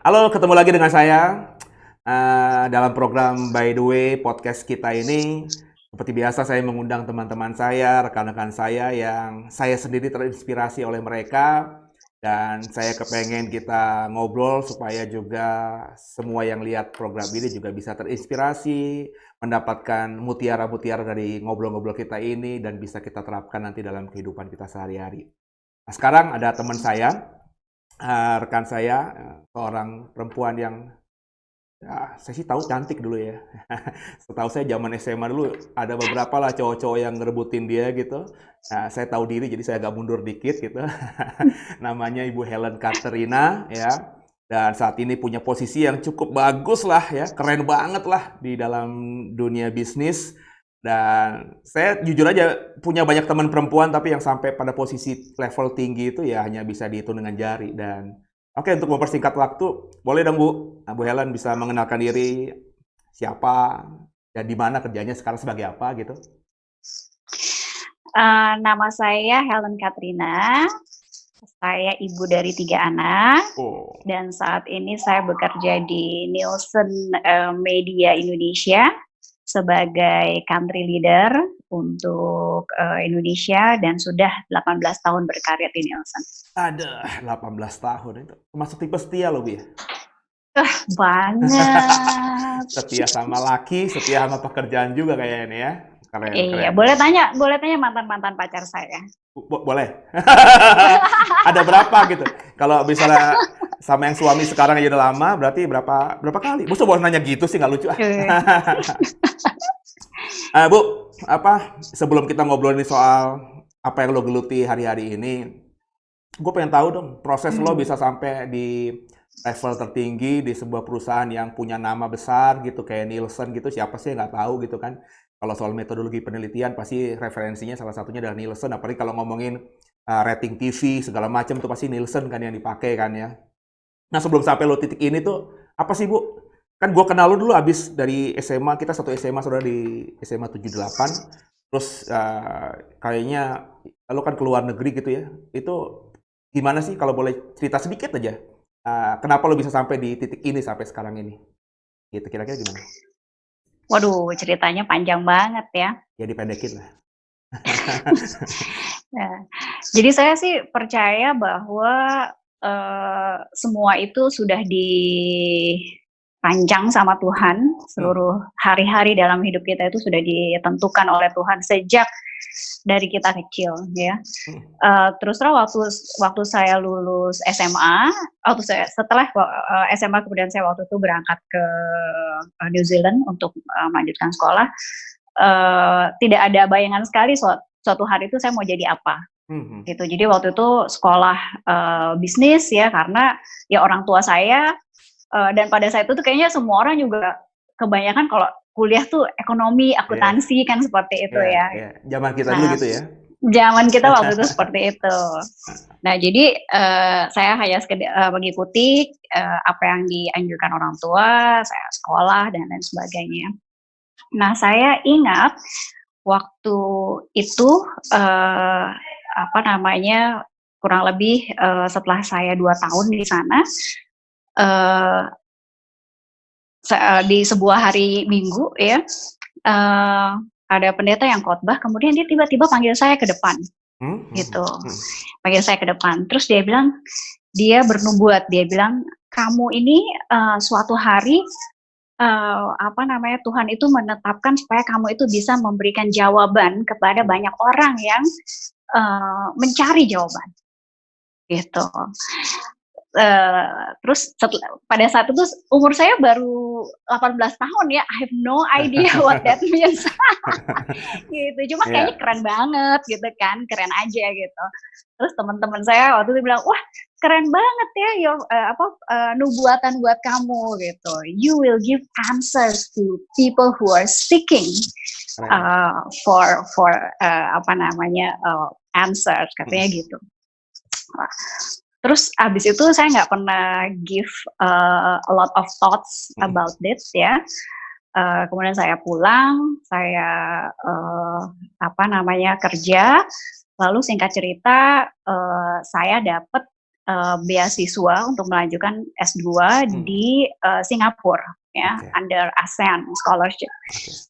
Halo, ketemu lagi dengan saya dalam program By the Way podcast kita ini. Seperti biasa saya mengundang teman-teman saya, rekan-rekan saya yang saya sendiri terinspirasi oleh mereka dan saya kepengen kita ngobrol supaya juga semua yang lihat program ini juga bisa terinspirasi, mendapatkan mutiara-mutiara dari ngobrol-ngobrol kita ini dan bisa kita terapkan nanti dalam kehidupan kita sehari-hari. Nah, sekarang ada teman saya, rekan saya, seorang perempuan yang ya, saya sih tahu cantik dulu ya. Setahu saya zaman SMA dulu ada beberapa lah cowok-cowok yang ngerebutin dia gitu. Nah, saya tahu diri jadi saya agak mundur dikit gitu. Namanya Ibu Helen Katerina ya. Dan saat ini punya posisi yang cukup bagus lah ya, keren banget lah di dalam dunia bisnis. Dan saya jujur aja punya banyak teman perempuan tapi yang sampai pada posisi level tinggi itu ya hanya bisa dihitung dengan jari. Dan oke, untuk mempersingkat waktu, boleh dong Bu, Bu Helen bisa mengenalkan diri siapa dan di mana kerjanya sekarang sebagai apa gitu? Nama saya Helen Katrina, saya ibu dari 3 anak, Oh, dan saat ini saya bekerja di Nielsen Media Indonesia sebagai country leader untuk Indonesia dan sudah 18 tahun berkarir di Nielsen. ada 18 tahun itu. Termasuk tipe setia loh Bu ya. Banget. Setia sama laki, setia sama pekerjaan juga kayaknya ini ya. Keren, Iya, keren, boleh keren. tanya mantan-mantan pacar saya. Boleh. Ada berapa gitu? Kalau misalnya sama yang suami sekarang aja udah lama, berarti berapa berapa kali? Bu, boleh nanya gitu sih nggak lucu ah. Eh, Bu, apa sebelum kita ngobrolin soal apa yang lo geluti hari-hari ini, gue pengen tahu dong proses lo hmm. bisa sampai di level tertinggi di sebuah perusahaan yang punya nama besar gitu kayak Nielsen gitu, siapa sih yang nggak tahu gitu kan? Kalau soal metodologi penelitian pasti referensinya salah satunya adalah Nielsen, apalagi kalau ngomongin rating TV segala macam tuh pasti Nielsen kan yang dipakai kan ya. Nah, sebelum sampai lo titik ini tuh, apa sih, Bu? Kan gue kenal lo dulu abis dari SMA, kita satu SMA saudara di SMA 78. Terus kayaknya lo kan keluar negeri gitu ya. Itu gimana sih kalau boleh cerita sedikit aja? Kenapa lo bisa sampai di titik ini sampai sekarang ini? Gitu, kira-kira gimana? Waduh, ceritanya panjang banget ya. Ya dipendekin lah. Nah, jadi saya sih percaya bahwa semua itu sudah dirancang sama Tuhan. Hmm. Seluruh hari-hari dalam hidup kita itu sudah ditentukan oleh Tuhan sejak dari kita kecil, ya. Hmm. Terus terang waktu saya lulus SMA, setelah SMA kemudian saya waktu itu berangkat ke New Zealand untuk melanjutkan sekolah. Tidak ada bayangan sekali suatu hari itu saya mau jadi apa Hmm. Hmm. gitu. Jadi waktu itu sekolah bisnis ya, karena ya orang tua saya dan pada saat itu tuh kayaknya semua orang juga kebanyakan kalau kuliah tuh ekonomi, Iya, akuntansi kan seperti itu iya, ya. iya. Zaman kita dulu Nah, gitu ya. zaman kita waktu itu seperti itu. Nah, jadi saya hanya mengikuti apa yang dianjurkan orang tua, saya sekolah dan lain sebagainya. Nah, saya ingat waktu itu apa namanya, kurang lebih setelah saya 2 tahun di sana, eee, di sebuah hari Minggu ya, ada pendeta yang khotbah, kemudian dia tiba-tiba panggil saya ke depan, Hmm. Hmm. gitu. Hmm. Panggil saya ke depan, terus dia bilang, dia bernubuat, dia bilang, "Kamu ini suatu hari apa namanya, Tuhan itu menetapkan supaya kamu itu bisa memberikan jawaban kepada Hmm. banyak orang yang mencari jawaban," gitu. Terus pada saat itu umur saya baru 18 tahun ya, I have no idea what that means. Gitu, cuma kayaknya Iya. keren banget gitu kan, keren aja gitu. Terus teman-teman saya waktu itu bilang, "Wah, keren banget ya nubuatan buat kamu," gitu. "You will give answers to people who are seeking Keren. for apa namanya, answers," Hmm. katanya gitu. Wah, terus abis itu saya nggak pernah give a lot of thoughts Hmm. about this ya. Kemudian saya pulang, saya apa namanya, kerja, lalu singkat cerita saya dapat beasiswa untuk melanjutkan S2 di Singapura ya, under ASEAN Scholarship.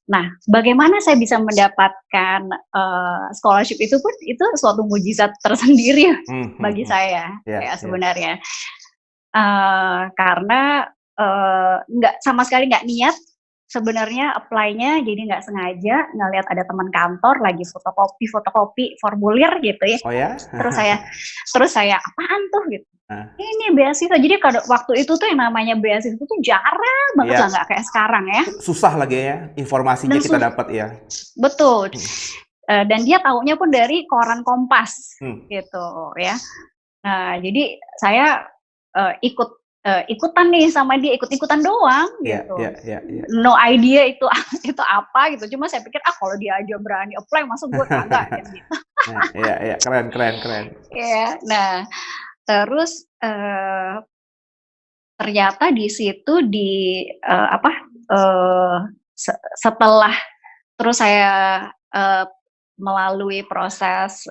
Nah, bagaimana saya bisa mendapatkan scholarship itu pun itu suatu mujizat tersendiri bagi saya ya sebenarnya. Karena sama sekali nggak niat sebenarnya apply-nya, jadi nggak sengaja ngelihat ada teman kantor lagi fotokopi formulir gitu ya. Oh ya? terus saya apaan tuh gitu. Ini beasiswa. Jadi waktu itu tuh yang namanya beasiswa itu tuh jarang banget lah, nggak kayak sekarang ya. Susah lagi ya informasinya kita dapat ya. Betul. Dan dia taunya pun dari koran Kompas gitu ya. Nah, jadi saya ikutan nih sama dia, ikut-ikutan doang gitu. No idea itu apa gitu. Cuma saya pikir kalau dia aja berani apply, masa gue kagak gitu. Keren. Ya, nah terus ternyata di situ setelah terus saya melalui proses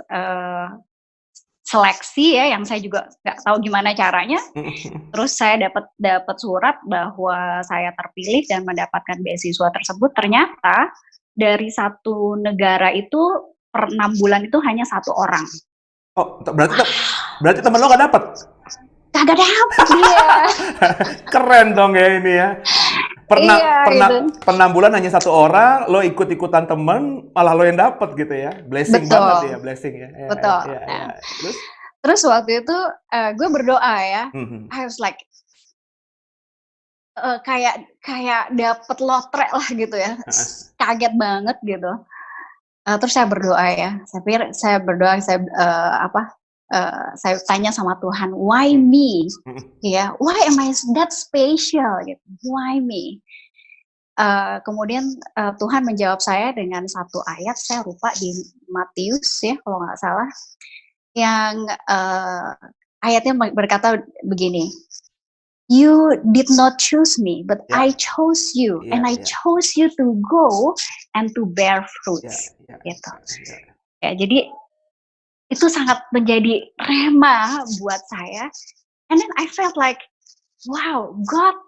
seleksi ya, yang saya juga nggak tahu gimana caranya. Terus saya dapat surat bahwa saya terpilih dan mendapatkan beasiswa tersebut. Ternyata dari satu negara itu per 6 bulan itu hanya 1 orang. Oh, berarti teman lo nggak dapat? Kagak dapet dia. Keren dong ya ini ya. Per 6 bulan hanya 1 orang, lo ikut-ikutan temen, malah lo yang dapat gitu ya. Blessing banget ya, blessing ya. Betul. Terus waktu itu gue berdoa ya. I was like kayak dapet lotre lah gitu ya. Kaget banget gitu. Terus saya berdoa ya. Saya tanya sama Tuhan, why me? Ya, why am I that special? Gitu. Why me? Kemudian Tuhan menjawab saya dengan satu ayat, saya lupa di Matius ya kalau nggak salah, yang ayatnya berkata begini, you did not choose me, but I chose you, and I chose you to go and to bear fruits. Gitu. Ya, jadi itu sangat menjadi rema buat saya. And then I felt like, wow, God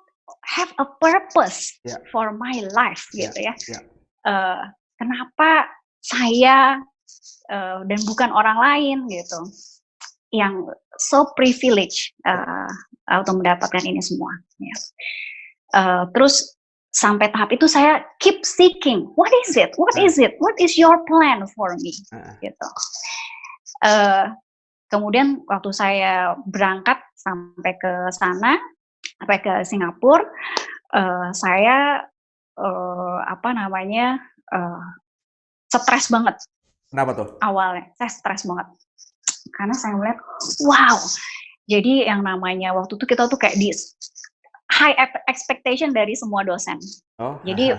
have a purpose for my life, gitu ya. Kenapa saya dan bukan orang lain gitu, yang so privileged untuk mendapatkan ini semua. Ya. Terus sampai tahap itu saya keep seeking, what is it? What is your plan for me? Gitu. Kemudian waktu saya berangkat sampai ke sana, sampai ke Singapura, saya stres banget. Kenapa tuh? Awalnya saya stres banget karena saya melihat, wow, jadi yang namanya waktu itu kita tuh kayak di high expectation dari semua dosen. Jadi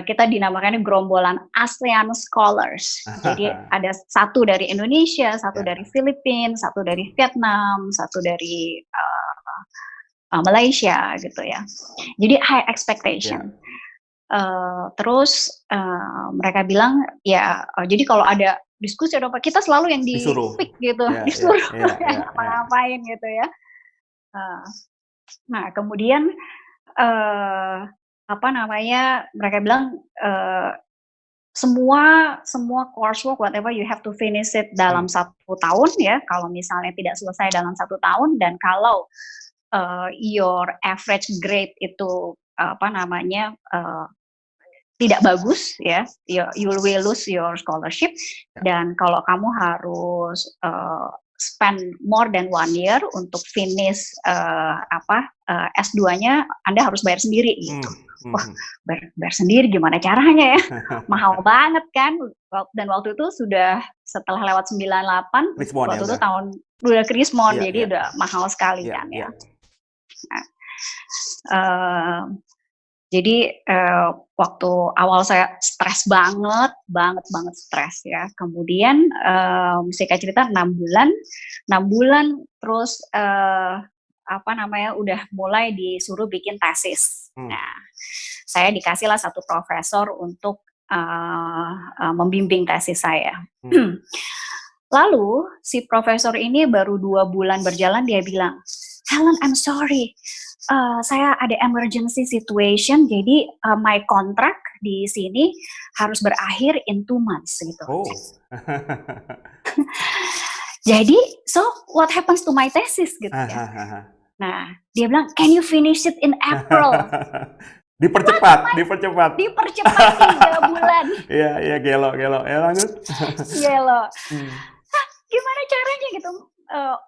kita dinamakannya gerombolan ASEAN Scholars. Jadi ada satu dari Indonesia, satu dari Filipina, satu dari Vietnam, satu dari Malaysia gitu ya. Jadi high expectation. Terus mereka bilang ya, jadi kalau ada diskusi atau apa, kita selalu yang di-pick gitu, disuruh apa-ngapain gitu ya. Nah kemudian mereka bilang semua coursework whatever you have to finish it dalam 1 tahun ya, kalau misalnya tidak selesai dalam 1 tahun, dan kalau your average grade itu tidak bagus ya, you will lose your scholarship, dan kalau kamu harus spend more than 1 year untuk finish S2-nya, Anda harus bayar sendiri gitu. Wah, bayar sendiri gimana caranya ya? Mahal banget kan? Dan waktu itu sudah setelah lewat 98, waktu itu tahun udah Krismon, jadi udah mahal sekali kan ya. Jadi waktu awal saya stres banget stres ya. Kemudian singkat cerita 6 bulan terus udah mulai disuruh bikin tesis. Nah, saya dikasihlah satu profesor untuk membimbing tesis saya. Lalu si profesor ini baru 2 bulan berjalan dia bilang, "Helen, I'm sorry, saya ada emergency situation, jadi my contract di sini harus berakhir in 2 months," gitu. Oh. Jadi, "So what happens to my thesis?" gitu ya. Nah, dia bilang, "Can you finish it in April?" Dipercepat. Dipercepat 3 bulan. Iya, gelo. Ya lanjut. Gelo. Hmm. Gimana caranya gitu?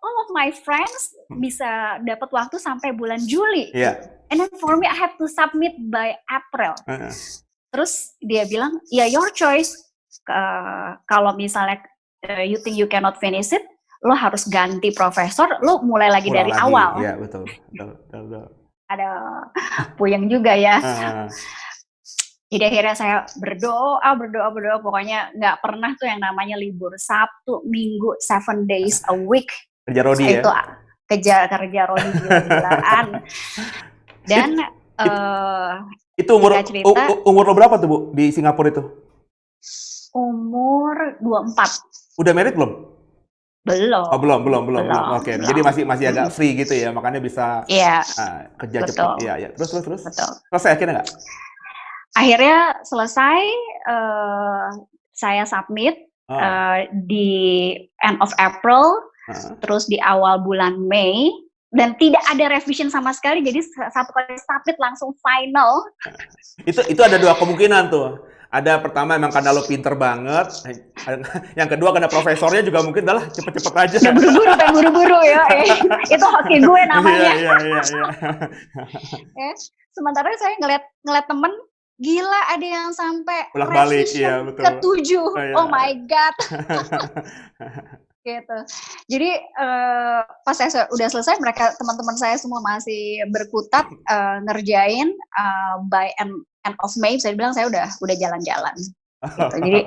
All of my friends bisa dapat waktu sampai bulan Juli. Iya. And then for me, I have to submit by April. Terus dia bilang, ya your choice. Kalau misalnya you think you cannot finish it, lo harus ganti profesor, lo mulai lagi Ulang dari lagi. awal. Iya, betul. Ada puyeng juga ya. Jadi akhirnya saya berdoa, pokoknya nggak pernah tuh yang namanya libur Sabtu, Minggu, 7 days a week. Kerja Rodi ya? Itu kerja Rodi gila-gilaan. Dan itu umur lo berapa tuh Bu di Singapura itu? Umur 24. Udah married belum? Belum. Oh, belum. Oke. Jadi masih agak free gitu ya, makanya bisa kerja cepat. Iya. Terus. Betul. Selesai akhirnya nggak? Akhirnya selesai, saya submit di end of April, terus di awal bulan Mei, dan tidak ada revision sama sekali, jadi satu kali submit langsung final. Itu ada 2 kemungkinan tuh. Ada pertama emang karena lo pinter banget, yang kedua karena profesornya juga mungkin adalah cepet-cepet aja. Udah buru-buru ya, itu hoki gue namanya. Iya. Sementara saya ngeliat temen, gila ada yang sampai balik, iya, betul. ke-7. Oh my God. Gitu. Jadi pas saya udah selesai, mereka teman-teman saya semua masih berkutat ngerjain by end of May. Saya bilang saya udah jalan-jalan. Gitu. Jadi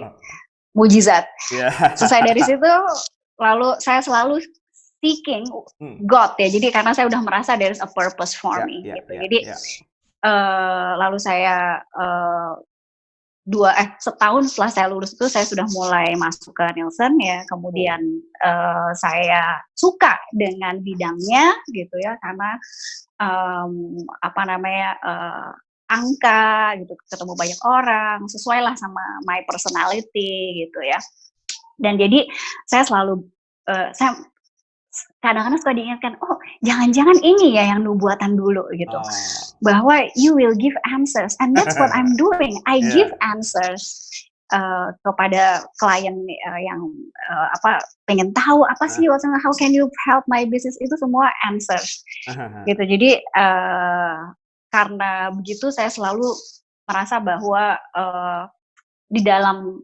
mujizat. Selesai dari situ, lalu saya selalu seeking God ya. Jadi karena saya udah merasa there is a purpose for me. Gitu. Jadi lalu saya setahun setelah saya lulus itu saya sudah mulai masuk ke Nielsen ya, kemudian saya suka dengan bidangnya gitu ya, karena angka gitu, ketemu banyak orang, sesuai lah sama my personality gitu ya. Dan jadi saya selalu saya kadang-kadang suka diingatkan, oh jangan-jangan ini ya yang nubuatan dulu gitu, bahwa you will give answers, and that's what I'm doing. I give answers kepada klien yang pengen tahu apa sih, how can you help my business, itu semua answers gitu. Jadi karena begitu saya selalu merasa bahwa di dalam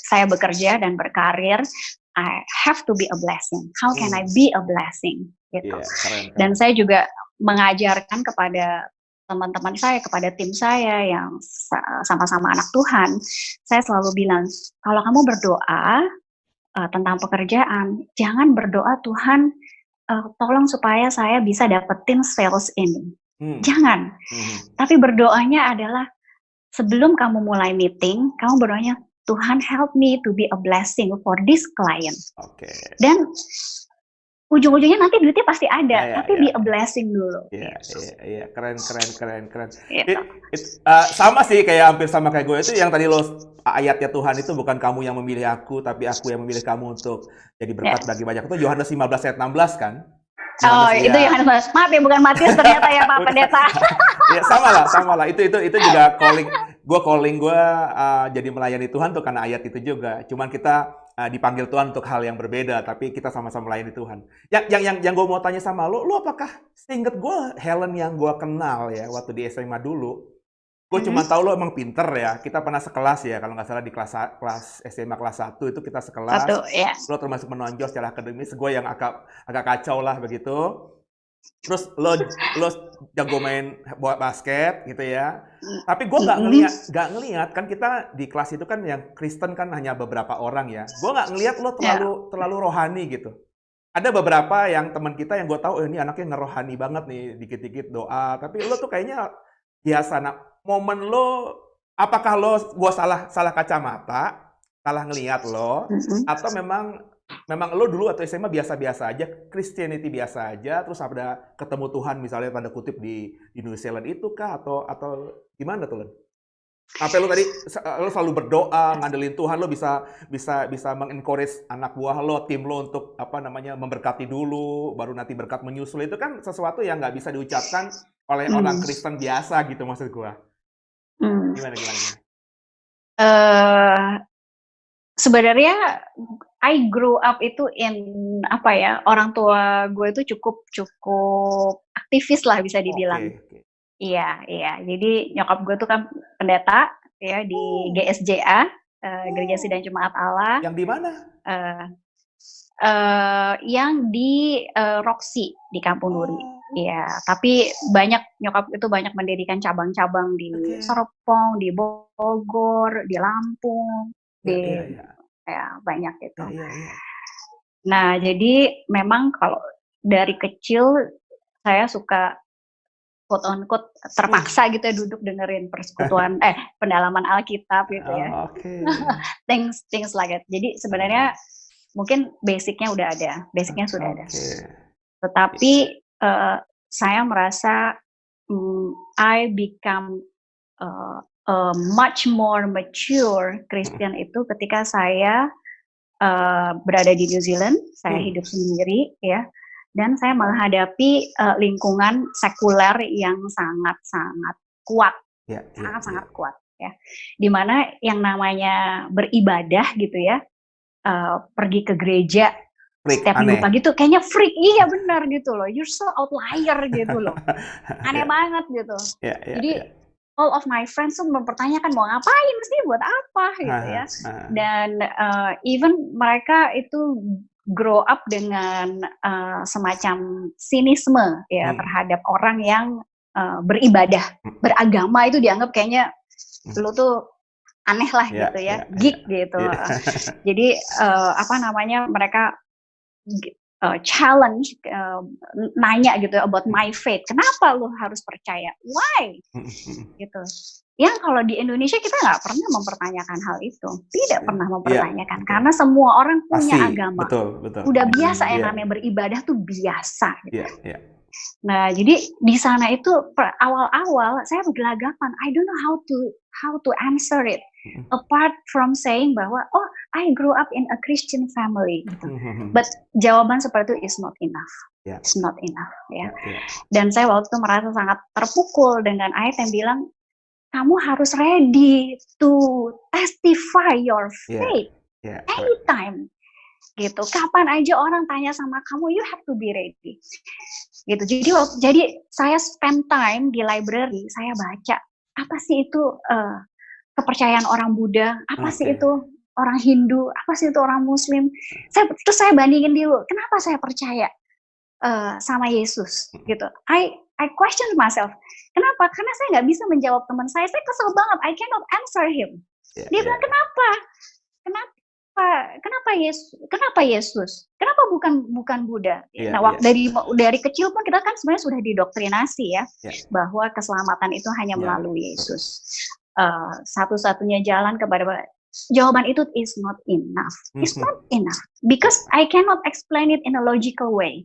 saya bekerja dan berkarir, I have to be a blessing. How can I be a blessing? Gitu. Keren. Dan saya juga mengajarkan kepada teman-teman saya, kepada tim saya yang sama-sama anak Tuhan, saya selalu bilang, kalau kamu berdoa tentang pekerjaan, jangan berdoa Tuhan, tolong supaya saya bisa dapetin sales ini. Jangan. Tapi berdoanya adalah sebelum kamu mulai meeting, kamu berdoanya, Tuhan help me to be a blessing for this client. Dan ujung-ujungnya nanti duitnya pasti ada, tapi be a blessing dulu. Iya, keren. Sama sih, hampir sama kayak gue itu yang tadi lo ayatnya Tuhan itu, bukan kamu yang memilih aku, tapi aku yang memilih kamu untuk jadi berkat bagi banyak. Itu Yohanes 15 ayat 16 kan? Itu Yohanes, maaf ya, bukan Matius ternyata ya Pak Pendeta. Ya sama lah. Itu juga calling gue jadi melayani Tuhan tuh karena ayat itu juga. Cuman kita dipanggil Tuhan untuk hal yang berbeda, tapi kita sama-sama melayani Tuhan. Yang gue mau tanya sama lo apakah seinget gue Helen yang gue kenal ya waktu di SMA dulu, gue cuma tahu lo emang pinter ya. Kita pernah sekelas ya, kalau nggak salah di kelas SMA kelas 1 itu kita sekelas. Lo termasuk menonjol secara akademis, gue yang agak kacau lah begitu. Terus lo jago main basket gitu ya. Tapi gue nggak ngelihat kan, kita di kelas itu kan yang Kristen kan hanya beberapa orang ya. Gue nggak ngelihat lo terlalu rohani gitu. Ada beberapa yang teman kita yang gue tahu, ini anaknya ngerohani banget nih, dikit-dikit doa. Tapi lo tuh kayaknya biasa. Nah, momen lo, apakah lo gue salah kacamata, salah ngelihat lo, atau memang memang lo dulu atau SMA biasa-biasa aja, Christianity biasa aja, terus ada ketemu Tuhan misalnya tanda kutip di New Zealand itu kah atau gimana tuh, Len? Sampai lo tadi lo selalu berdoa, ngandelin Tuhan, lo bisa mengencourage anak buah lo, tim lo untuk apa namanya memberkati dulu, baru nanti berkat menyusul. Itu kan sesuatu yang nggak bisa diucapkan oleh orang Hmm. Kristen biasa gitu maksud gua. Hmm. Gimana? Eh, sebenarnya I grew up itu in apa ya, orang tua gue itu cukup aktivis lah bisa dibilang. Oke. Iya, iya. Jadi nyokap gue tuh kan pendeta ya di Oh, GSJA, Gereja Sidang oh. Jemaat Allah, Yang di mana? yang di Roxy di Kampung Duri. Oh, Iya, tapi nyokap itu banyak mendirikan cabang-cabang di oke. Serpong, di Bogor, di Lampung, Ya, di ya, ya. ya banyak Ya, itu. ya. Nah, jadi memang kalau dari kecil saya suka quote on quote terpaksa gitu ya duduk dengerin persekutuan pendalaman Alkitab gitu ya. Oke. Things like that. Jadi sebenarnya mungkin basicnya sudah ada. Oke. Tetapi saya merasa I become a much more mature Christian itu ketika saya berada di New Zealand, saya hidup sendiri ya, dan saya menghadapi lingkungan sekuler yang sangat-sangat kuat, sangat-sangat kuat ya, dimana yang namanya beribadah gitu ya, pergi ke gereja setiap minggu pagi tuh kayaknya freak, iya benar gitu loh, you're so outlier gitu loh, aneh banget gitu. Jadi all of my friends tuh mempertanyakan mau ngapain sih, buat apa gitu ya. Dan even mereka itu grow up dengan semacam sinisme ya terhadap orang yang beribadah, beragama itu dianggap kayaknya lu tuh aneh lah gitu ya, geek gitu. Jadi mereka challenge, nanya gitu about my faith. Kenapa lu harus percaya? Why? Gitu. Yang kalau di Indonesia kita nggak pernah mempertanyakan hal itu, tidak pernah mempertanyakan karena semua orang punya agama. Betul. Udah biasa yang namanya beribadah tuh biasa. Gitu. Nah, jadi di sana itu awal-awal saya bergelagapan. I don't know how to answer it. Apart from saying bahwa I grew up in a Christian family, gitu. But jawaban seperti itu is not enough. It's not enough, ya. Dan saya waktu itu merasa sangat terpukul dengan ayat yang bilang kamu harus ready to testify your faith anytime, gitu. Kapan aja orang tanya sama kamu, you have to be ready, gitu. Jadi saya spend time di library, saya baca apa sih itu kepercayaan orang Buddha, apa sih itu orang Hindu, apa sih itu orang Muslim. Terus saya bandingin dulu, kenapa saya percaya sama Yesus, gitu. I question myself, kenapa? Karena saya nggak bisa menjawab teman saya kesel banget, I cannot answer him. Dia bilang kenapa Yesus? Kenapa bukan Buddha? Nah, dari kecil pun kita kan sebenarnya sudah didoktrinasi ya, bahwa keselamatan itu hanya melalui Yesus. Satu-satunya jalan kepada jawaban itu is not enough. It's not enough because I cannot explain it in a logical way.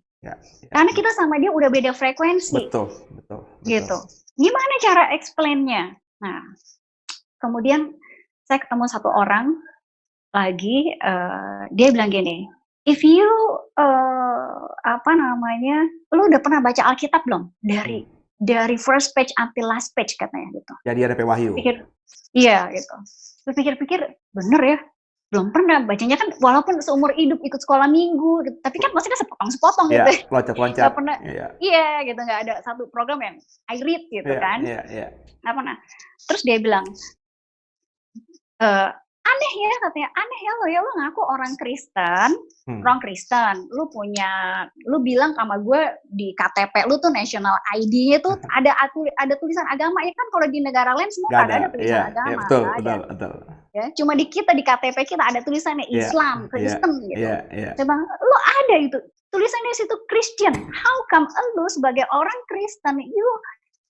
Karena kita sama dia udah beda frekuensi. Betul. Gitu. Gimana cara explain-nya? Nah, kemudian saya ketemu satu orang lagi, dia bilang gini, if you lu udah pernah baca Alkitab belum? Dari first page until last page katanya gitu. Jadi ada Wahyu. Iya gitu. Terus pikir-pikir, bener ya, belum pernah bacanya kan, walaupun seumur hidup ikut sekolah minggu, gitu. Tapi kan maksudnya sepotong-sepotong gitu. Loncat-loncat. Gak pernah, gitu, nggak ada satu program yang I read gitu kan. Nggak pernah. Terus dia bilang, aneh ya katanya, lo ngaku orang Kristen, lu bilang sama gue di KTP lu tuh national ID-nya tuh ada tulisan agama, ya kan kalau di negara lain semua kan ada tulisan agama. Betul. Ya, cuma di kita di KTP kita ada tulisannya Islam, Kristen gitu. Saya bilang, lu ada itu tulisannya situ Christian, how come lu sebagai orang Kristen you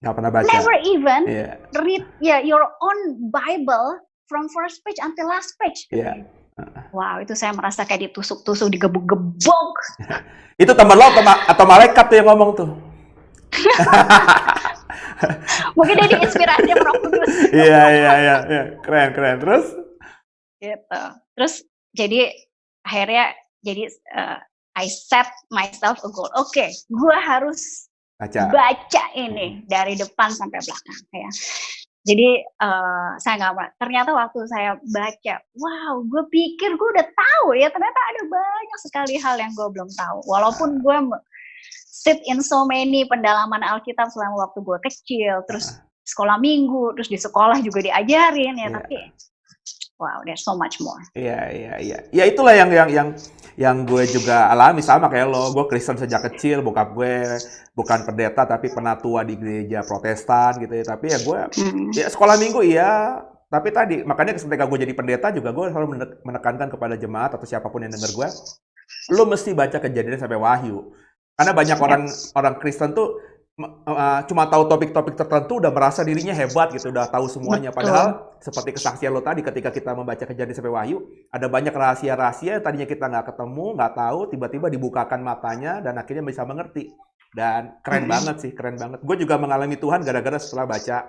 nggak pernah baca, never even read your own Bible from first page until last page. Wow, itu saya merasa kayak ditusuk-tusuk, digebuk-gebuk. Itu teman lo atau malaikat tuh yang ngomong tuh? Mungkin dia diinspirasi sama Roh Kudus. Iya, iya, iya, iya. Keren, keren. Terus? Gitu. Terus jadi akhirnya jadi I set myself a goal. Oke, gue harus baca ini dari depan sampai belakang ya. Jadi saya nggak, ternyata waktu saya baca, wow, gue pikir gue udah tahu ya, ternyata ada banyak sekali hal yang gue belum tahu. Walaupun gue sit in so many pendalaman Alkitab selama waktu gue kecil, terus sekolah minggu, terus di sekolah juga diajarin ya, tapi wow, there's so much more. Iya, iya, iya. Ya itulah yang gue juga alami sama kayak lo. Gue Kristen sejak kecil, bokap gue bukan pendeta tapi penatua di gereja Protestan gitu ya. Tapi ya gue ya sekolah minggu iya. Tapi tadi makanya ketika gue jadi pendeta juga gue selalu menekankan kepada jemaat atau siapapun yang denger gue, lo mesti baca Kejadian sampai Wahyu. Karena banyak orang Kristen tuh cuma tahu topik-topik tertentu udah merasa dirinya hebat gitu, udah tahu semuanya. Padahal seperti kesaksian lo tadi ketika kita membaca Kejadian sampai Wahyu, ada banyak rahasia-rahasia yang tadinya kita nggak ketemu, nggak tahu, tiba-tiba dibukakan matanya dan akhirnya bisa mengerti. Dan keren banget sih, keren banget. Gue juga mengalami Tuhan gara-gara setelah baca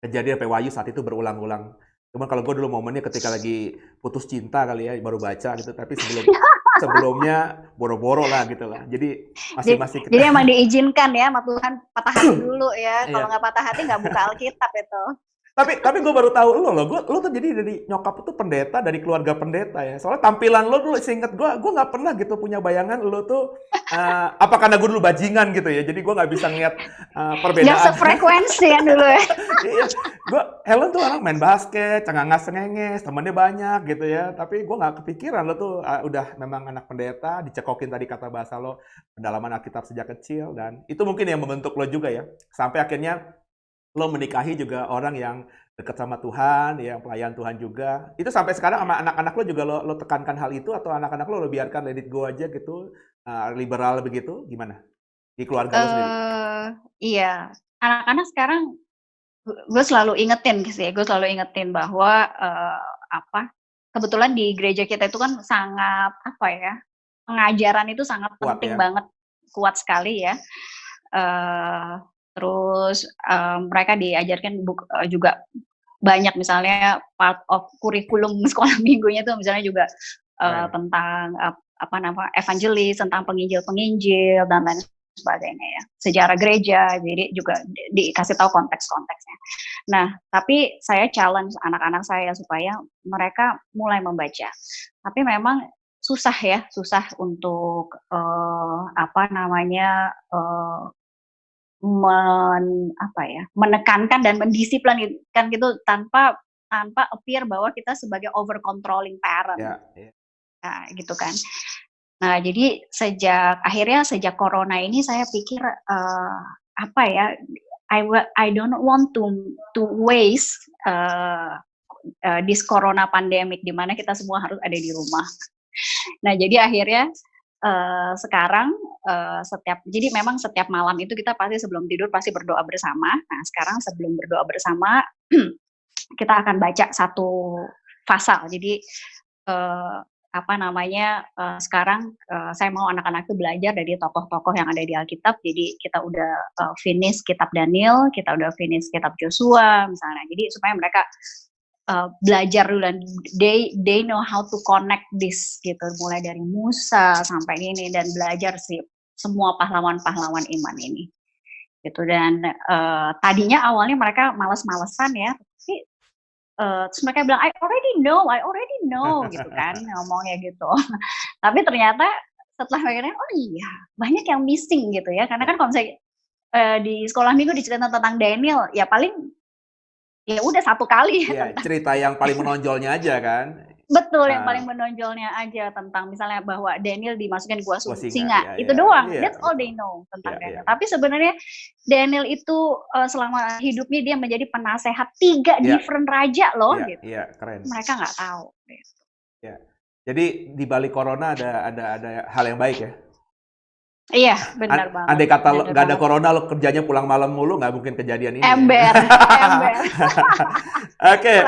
Kejadian sampai Wahyu saat itu berulang-ulang. Cuman kalau gue dulu momennya ketika lagi putus cinta kali ya, baru baca gitu. Tapi sebelumnya boro-boro lah gitu lah. Jadi masih kita... Jadi emang diizinkan ya sama Tuhan patah hati dulu ya. Kalau nggak patah hati nggak buka Alkitab itu. Tapi gue baru tahu lo tuh jadi dari nyokap tuh pendeta, dari keluarga pendeta ya. Soalnya tampilan lo dulu seinget gue nggak pernah gitu punya bayangan lo tuh apa karena gue dulu bajingan gitu ya. Jadi gue nggak bisa ngeliat perbedaan. Nggak sefrekuensi ya dulu ya. Iya, Helen tuh orang main basket, cengenges, temennya banyak gitu ya. Tapi gue nggak kepikiran lo tuh udah memang anak pendeta, dicekokin tadi kata bahasa lo, pendalaman Alkitab sejak kecil. Dan itu mungkin yang membentuk lo juga ya. Sampai akhirnya lo menikahi juga orang yang dekat sama Tuhan, yang pelayan Tuhan juga. Itu sampai sekarang sama anak-anak lo juga lo tekankan hal itu, atau anak-anak lo biarkan let it go aja gitu, liberal begitu, gimana? Di keluarga lo sendiri? Iya, anak-anak sekarang gue selalu ingetin bahwa kebetulan di gereja kita itu kan sangat pengajaran itu sangat penting banget, kuat sekali ya. Terus mereka diajarkan juga banyak, misalnya part of kurikulum sekolah minggunya tuh misalnya juga tentang evangelis, tentang penginjil dan lain sebagainya ya, sejarah gereja, jadi juga dikasih tahu konteks-konteksnya. Nah, tapi saya challenge anak-anak saya supaya mereka mulai membaca. Tapi memang susah untuk menekankan dan mendisiplinkan gitu tanpa appear bahwa kita sebagai over controlling parent. Nah, gitu kan. Nah, jadi sejak corona ini saya pikir I don't want to waste this corona pandemic di mana kita semua harus ada di rumah. Nah, jadi akhirnya sekarang jadi memang setiap malam itu kita pasti sebelum tidur pasti berdoa bersama. Nah, sekarang sebelum berdoa bersama kita akan baca satu pasal. Jadi sekarang saya mau anak-anak itu belajar dari tokoh-tokoh yang ada di Alkitab. Jadi kita udah finish kitab Daniel, kita udah finish kitab Joshua misalnya. Jadi supaya mereka belajar dulu dan they know how to connect this gitu, mulai dari Musa sampai ini, dan belajar sih semua pahlawan-pahlawan iman ini gitu. Dan tadinya awalnya mereka males-malesan ya, tapi terus mereka bilang I already know gitu kan, ngomongnya gitu. Tapi ternyata setelah mereka oh iya banyak yang missing gitu ya, karena kan kalau misalnya di sekolah minggu diceritain tentang Daniel ya paling ya udah satu kali ya, cerita yang paling menonjolnya aja kan. Betul, yang paling menonjolnya aja tentang misalnya bahwa Daniel dimasukin gua singa, itu doang. That's all they know tentang Daniel. Tapi sebenarnya Daniel itu selama hidupnya dia menjadi penasehat 3 different raja loh gitu. Iya, keren. Mereka nggak tahu. Ya. Jadi di balik corona ada hal yang baik ya. Iya, benar banget. Andai kata nggak ada corona, lo kerjanya pulang malam mulu, nggak mungkin kejadian ini. Ember. Oke.